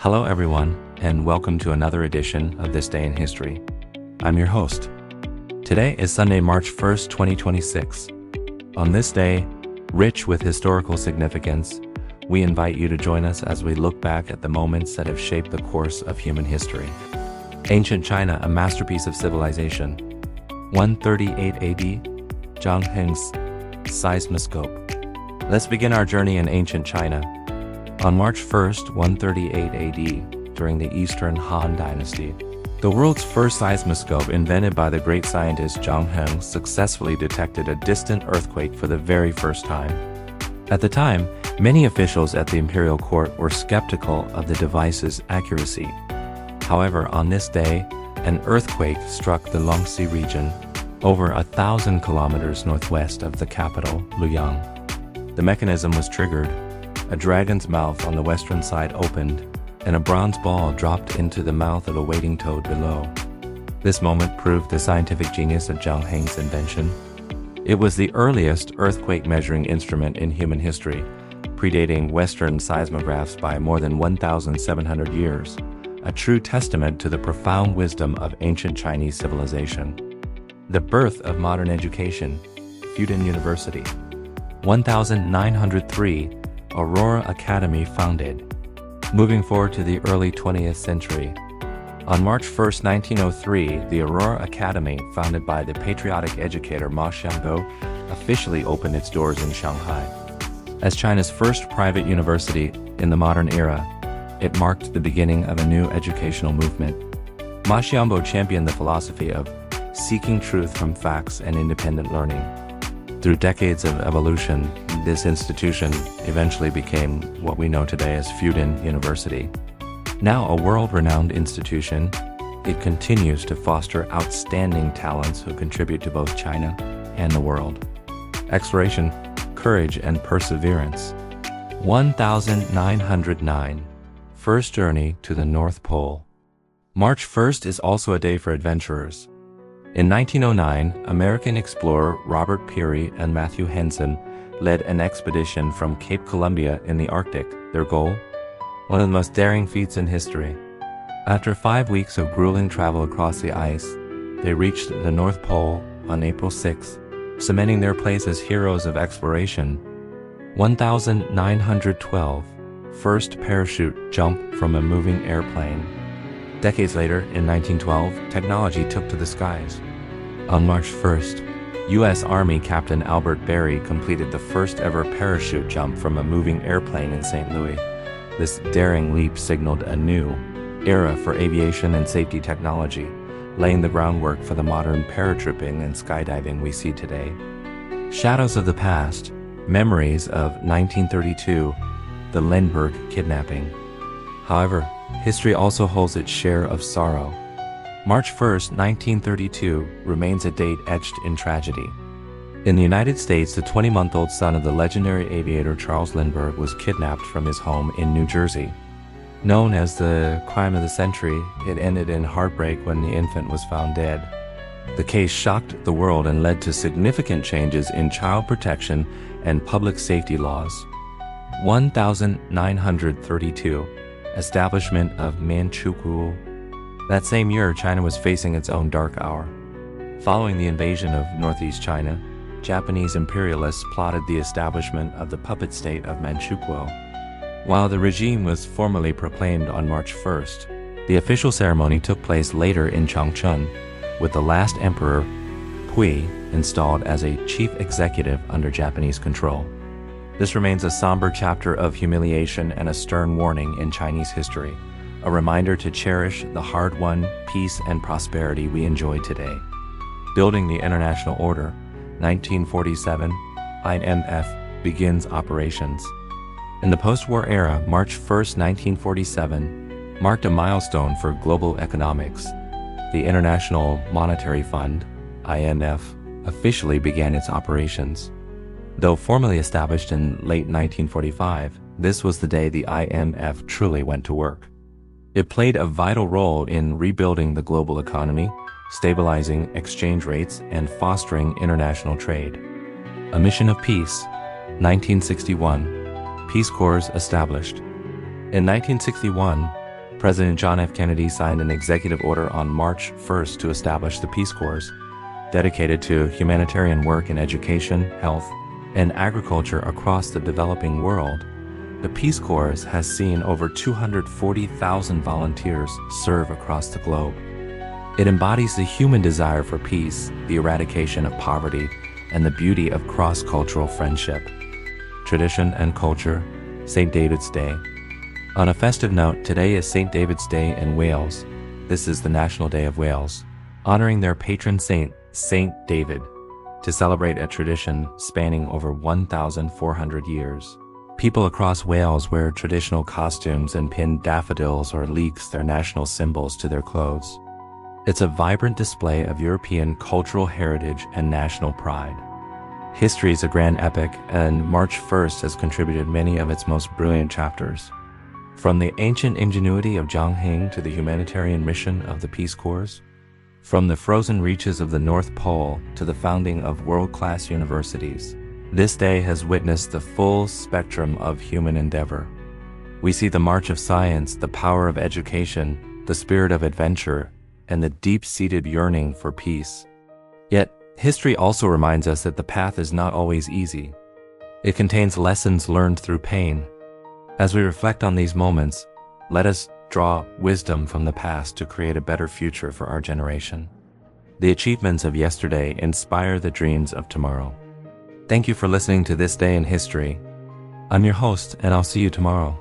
Hello everyone, and welcome to another edition of This Day in History. I'm your host. Today is Sunday, March 1st, 2026. On this day, rich with historical significance, we invite you to join us as we look back at the moments that have shaped the course of human history. Ancient China, a masterpiece of civilization. 138 AD, Zhang Heng's seismoscope. Let's begin our journey in ancient China. On March 1st, 138 AD, during the Eastern Han Dynasty, the world's first seismoscope, invented by the great scientist Zhang Heng, successfully detected a distant earthquake for the very first time. At the time, many officials at the imperial court were skeptical of the device's accuracy. However, on this day, an earthquake struck the Longxi region, over 1,000 kilometers northwest of the capital, Luoyang. The mechanism was triggered. A dragon's mouth on the western side opened, and a bronze ball dropped into the mouth of a waiting toad below. This moment proved the scientific genius of Zhang Heng's invention. It was the earliest earthquake measuring instrument in human history, predating Western seismographs by more than 1,700 years, a true testament to the profound wisdom of ancient Chinese civilization. The birth of modern education, Fudan University. 1903, Aurora Academy founded. Moving forward to the early 20th century. On March 1st, 1903, the Aurora Academy, founded by the patriotic educator Ma Xiangbo, officially opened its doors in Shanghai. As China's first private university in the modern era, it marked the beginning of a new educational movement. Ma Xiangbo championed the philosophy of seeking truth from facts and independent learning. Through decades of evolution, this institution eventually became what we know today as Fudan University. Now a world-renowned institution, it continues to foster outstanding talents who contribute to both China and the world. Exploration, courage, and perseverance. 1909, first journey to the North Pole. March 1st is also a day for adventurers. In 1909, American explorer Robert Peary and Matthew Henson led an expedition from Cape Columbia in the Arctic. Their goal? One of the most daring feats in history. After 5 weeks of grueling travel across the ice, they reached the North Pole on April 6, cementing their place as heroes of exploration. 1912, first parachute jump from a moving airplane. Decades later, in 1912, technology took to the skies. On March 1st, U.S. Army Captain Albert Berry completed the first ever parachute jump from a moving airplane in St. Louis. This daring leap signaled a new era for aviation and safety technology, laying the groundwork for the modern paratrooping and skydiving we see today. Shadows of the past, memories of 1932, the Lindbergh kidnapping. However, history also holds its share of sorrow. March 1st, 1932 remains a date etched in tragedy. In the United States, the 20-month-old son of the legendary aviator Charles Lindbergh was kidnapped from his home in New Jersey. Known as the crime of the century, it ended in heartbreak when the infant was found dead. The case shocked the world and led to significant changes in child protection and public safety laws. 1932, establishment of Manchukuo. That same year, China was facing its own dark hour. Following the invasion of northeast China, Japanese imperialists plotted the establishment of the puppet state of Manchukuo. While the regime was formally proclaimed on March 1st, the official ceremony took place later in Changchun, with the last emperor, Pui, installed as a chief executive under Japanese control. This remains a somber chapter of humiliation and a stern warning in Chinese history, a reminder to cherish the hard-won peace and prosperity we enjoy today. Building the international order, 1947, IMF begins operations. In the post-war era, March 1st, 1947, marked a milestone for global economics. The International Monetary Fund, IMF, officially began its operations. Though formally established in late 1945, this was the day the IMF truly went to work. It played a vital role in rebuilding the global economy, stabilizing exchange rates, and fostering international trade. A mission of peace, 1961, Peace Corps established. In 1961, President John F. Kennedy signed an executive order on March 1st to establish the Peace Corps, dedicated to humanitarian work in education, health, and agriculture across the developing world. The Peace Corps has seen over 240,000 volunteers serve across the globe. It embodies the human desire for peace, the eradication of poverty, and the beauty of cross-cultural friendship. Tradition and culture, St. David's Day. On a festive note, today is St. David's Day in Wales. This is the National Day of Wales, honoring their patron saint, St. David, to celebrate a tradition spanning over 1,400 years. People across Wales wear traditional costumes and pin daffodils or leeks, their national symbols, to their clothes. It's a vibrant display of European cultural heritage and national pride. History is a grand epic, and March 1st has contributed many of its most brilliant chapters. From the ancient ingenuity of Zhang Heng to the humanitarian mission of the Peace Corps, from the frozen reaches of the North Pole to the founding of world-class universities, this day has witnessed the full spectrum of human endeavor. We see the march of science, the power of education, the spirit of adventure, and the deep-seated yearning for peace. Yet, history also reminds us that the path is not always easy. It contains lessons learned through pain. As we reflect on these moments, let us draw wisdom from the past to create a better future for our generation. The achievements of yesterday inspire the dreams of tomorrow. Thank you for listening to This Day in History. I'm your host, and I'll see you tomorrow.